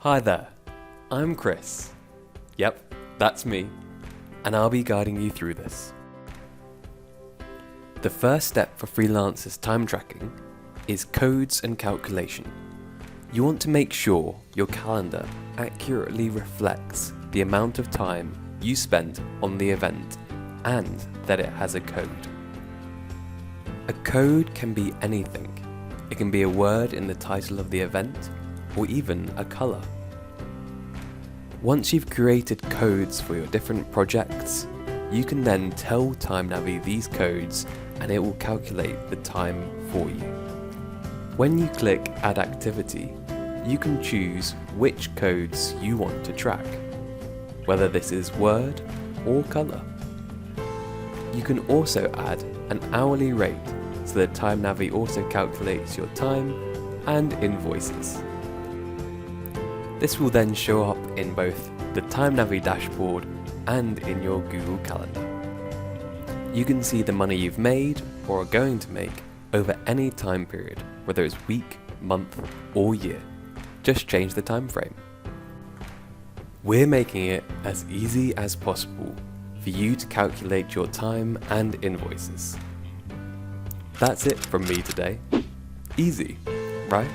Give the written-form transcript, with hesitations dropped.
Hi there, I'm Chris. Yep, that's me, and I'll be guiding you through this. The first step for freelancers time tracking is codes and calculation. You want to make sure your calendar accurately reflects the amount of time you spent on the event and that it has a code. A code can be anything. It can be a word in the title of the event, or even a color. Once you've created codes for your different projects, you can then tell TimeNavi these codes and it will calculate the time for you. When you click Add Activity, you can choose which codes you want to track, whether this is word or color. You can also add an hourly rate so that TimeNavi also calculates your time and invoices. This will then show up in both the TimeNavi dashboard and in your Google Calendar. You can see the money you've made or are going to make over any time period, whether it's week, month, or year. Just change the time frame. We're making it as easy as possible for you to calculate your time and invoices. That's it from me today. Easy, right?